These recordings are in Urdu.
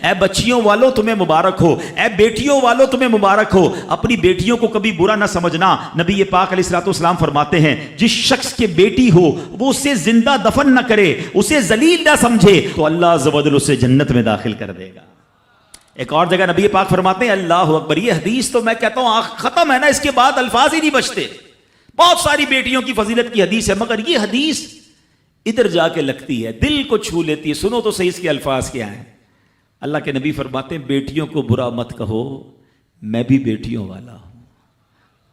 اے بچیوں والوں تمہیں مبارک ہو، اے بیٹیوں والوں تمہیں مبارک ہو۔ اپنی بیٹیوں کو کبھی برا نہ سمجھنا۔ نبی پاک علیہ الصلوۃ والسلام فرماتے ہیں جس شخص کے بیٹی ہو وہ اسے زندہ دفن نہ کرے، اسے ذلیل نہ سمجھے، تو اللہ عز و جل اسے جنت میں داخل کر دے گا۔ ایک اور جگہ نبی پاک فرماتے ہیں اللہ اکبر، یہ حدیث تو میں کہتا ہوں ختم ہے نا، اس کے بعد الفاظ ہی نہیں بچتے۔ بہت ساری بیٹیوں کی فضیلت کی حدیث ہے، مگر یہ حدیث ادھر جا کے لگتی ہے، دل کو چھو لیتی ہے۔ سنو تو صحیح اس کے الفاظ کیا ہیں۔ اللہ کے نبی فرماتے ہیں بیٹیوں کو برا مت کہو، میں بھی بیٹیوں والا ہوں۔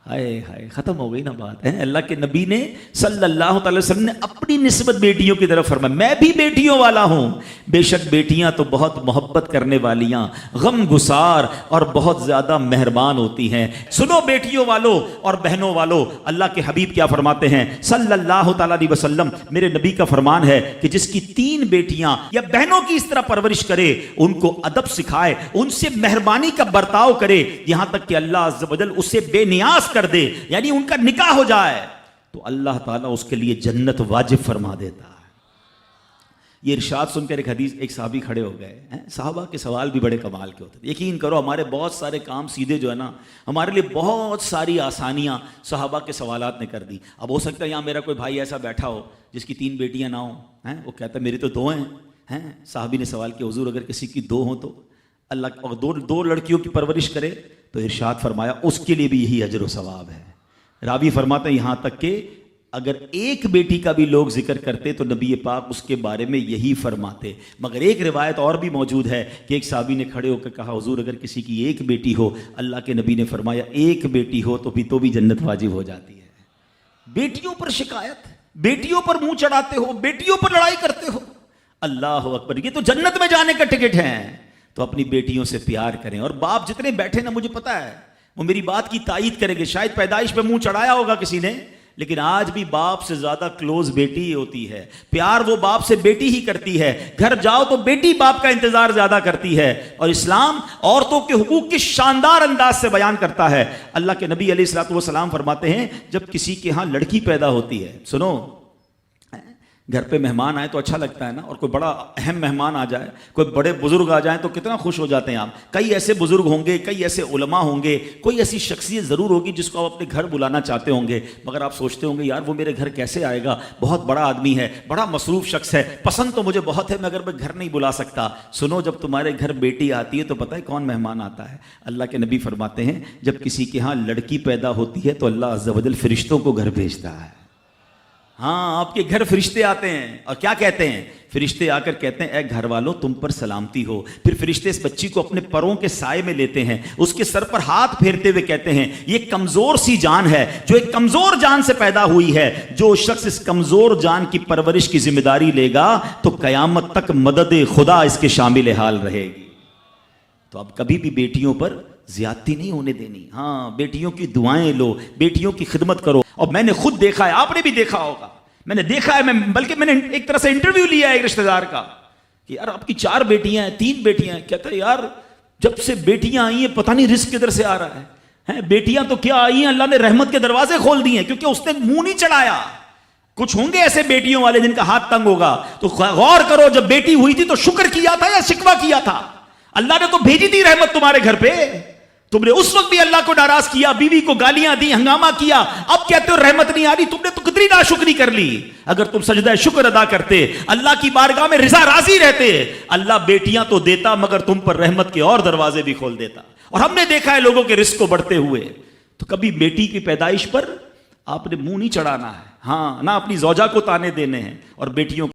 ہائے ہائے، ختم ہو گئی نا بات ہے۔ اللہ کے نبی نے صلی اللہ تعالی وسلم نے اپنی نسبت بیٹیوں کی طرف فرمایا میں بھی بیٹیوں والا ہوں۔ بے شک بیٹیاں تو بہت محبت کرنے والیاں، غم گسار اور بہت زیادہ مہربان ہوتی ہیں۔ سنو بیٹیوں والوں اور بہنوں والوں، اللہ کے حبیب کیا فرماتے ہیں صلی اللہ تعالی علیہ وسلم، میرے نبی کا فرمان ہے کہ جس کی 3 بیٹیاں یا بہنوں کی اس طرح پرورش کرے، ان کو ادب سکھائے، ان سے مہربانی کا برتاؤ کرے، یہاں تک کہ اللہ عز و جل اسے بے نیاز کر دے، یعنی ان کا نکاح ہو جائے، تو اللہ تعالیٰ اس کے لیے جنت واجب فرما دیتا ہے۔ یہ ارشاد سن کر ایک صحابی کھڑے ہو گئے۔ صحابہ کے سوال بھی بڑے کمال کے ہوتے ہیں۔ یقین کرو ہمارے بہت سارے کام سیدھے جو ہے نا، ہمارے لیے بہت ساری آسانیاں صحابہ کے سوالات نے کر دی۔ اب ہو سکتا ہے یہاں میرا کوئی بھائی ایسا بیٹھا ہو جس کی 3 بیٹیاں نہ ہوں، وہ کہتا ہے میری تو 2 ہیں۔ صحابی نے سوال کیا حضور اگر کسی کی 2 ہوں تو اللہ، اور 2 لڑکیوں کی پرورش کرے تو ارشاد فرمایا اس کے لیے بھی یہی اجر و ثواب ہے۔ راوی فرماتے ہیں یہاں تک کہ اگر ایک بیٹی کا بھی لوگ ذکر کرتے تو نبی پاک اس کے بارے میں یہی فرماتے۔ مگر ایک روایت اور بھی موجود ہے کہ ایک صحابی نے کھڑے ہو کر کہا حضور اگر کسی کی 1 بیٹی ہو، اللہ کے نبی نے فرمایا 1 بیٹی ہو تو بھی جنت واجب ہو جاتی ہے۔ بیٹیوں پر شکایت، بیٹیوں پر منہ چڑھاتے ہو، بیٹیوں پر لڑائی کرتے ہو، اللہ اکبر، یہ تو جنت میں جانے کا ٹکٹ ہے۔ تو اپنی بیٹیوں سے پیار کریں۔ اور باپ جتنے بیٹھے نا، مجھے پتا ہے وہ میری بات کی تائید کریں گے، شاید پیدائش پہ منہ چڑھایا ہوگا کسی نے، لیکن آج بھی باپ سے زیادہ کلوز بیٹی ہی ہوتی ہے۔ پیار وہ باپ سے بیٹی ہی کرتی ہے، گھر جاؤ تو بیٹی باپ کا انتظار زیادہ کرتی ہے۔ اور اسلام عورتوں کے حقوق کی شاندار انداز سے بیان کرتا ہے۔ اللہ کے نبی علیہ الصلوۃ والسلام فرماتے ہیں جب کسی کے ہاں لڑکی پیدا ہوتی ہے، سنو، گھر پہ مہمان آئے تو اچھا لگتا ہے نا، اور کوئی بڑا اہم مہمان آ جائے، کوئی بڑے بزرگ آ جائیں تو کتنا خوش ہو جاتے ہیں آپ۔ کئی ایسے بزرگ ہوں گے، کئی ایسے علماء ہوں گے، کوئی ایسی شخصیت ضرور ہوگی جس کو آپ اپنے گھر بلانا چاہتے ہوں گے، مگر آپ سوچتے ہوں گے یار وہ میرے گھر کیسے آئے گا، بہت بڑا آدمی ہے، بڑا مصروف شخص ہے، پسند تو مجھے بہت ہے مگر میں گھر نہیں بلا سکتا۔ سنو، جب تمہارے گھر بیٹی آتی ہے تو پتہ ہے کون مہمان آتا ہے؟ اللہ کے نبی فرماتے ہیں جب کسی کے ہاں لڑکی پیدا ہوتی ہے تو اللہ عز و جل فرشتوں کو گھر بھیجتا ہے۔ ہاں، آپ کے گھر فرشتے آتے ہیں اور کیا کہتے ہیں؟ فرشتے آ کر کہتے ہیں اے گھر والوں تم پر سلامتی ہو۔ پھر فرشتے اس بچی کو اپنے پروں کے سائے میں لیتے ہیں، اس کے سر پر ہاتھ پھیرتے ہوئے کہتے ہیں یہ کمزور سی جان ہے جو ایک کمزور جان سے پیدا ہوئی ہے، جو شخص اس کمزور جان کی پرورش کی ذمہ داری لے گا تو قیامت تک مدد خدا اس کے شامل حال رہے گی۔ تو اب کبھی بھی بیٹیوں پر زیادتی نہیں ہونے دینی۔ ہاں، بیٹیوں کی دعائیں لو، بیٹیوں کی خدمت کرو۔ اور میں نے خود دیکھا ہے، آپ نے بھی دیکھا ہوگا، میں نے دیکھا ہے، بلکہ میں نے ایک طرح سے انٹرویو لیا ہے ایک رشتہ دار کا کہ یار آپ کی 4 بیٹیاں ہیں، 3 بیٹیاں ہیں، کہتا ہے یار جب سے بیٹیاں آئی ہیں پتہ نہیں رزق کدھر سے آ رہا ہے۔ بیٹیاں تو کیا آئی ہیں، اللہ نے رحمت کے دروازے کھول دیے ہیں، کیونکہ اس نے منہ نہیں چڑھایا۔ کچھ ہوں گے ایسے بیٹیوں والے جن کا ہاتھ تنگ ہوگا، تو غور کرو جب بیٹی ہوئی تھی تو شکر کیا تھا یا شکوہ کیا تھا؟ اللہ نے تو بھیجی تھی رحمت تمہارے گھر پہ، تم نے اس وقت بھی اللہ کو ناراض کیا، بیوی کو گالیاں دی، ہنگامہ کیا، اب کہتے ہو رحمت نہیں آ رہی۔ تم نے تو کتنی ناشکری کر لی۔ اگر تم سجدہ شکر ادا کرتے، اللہ کی بارگاہ میں رضا راضی رہتے، اللہ بیٹیاں تو دیتا مگر تم پر رحمت کے اور دروازے بھی کھول دیتا۔ اور ہم نے دیکھا ہے لوگوں کے رزق کو بڑھتے ہوئے۔ تو کبھی بیٹی کی پیدائش پر آپ نے منہ نہیں چڑھانا ہے، ہاں، نہ اپنی زوجہ کو تانے دینے ہیں، اور بیٹیوں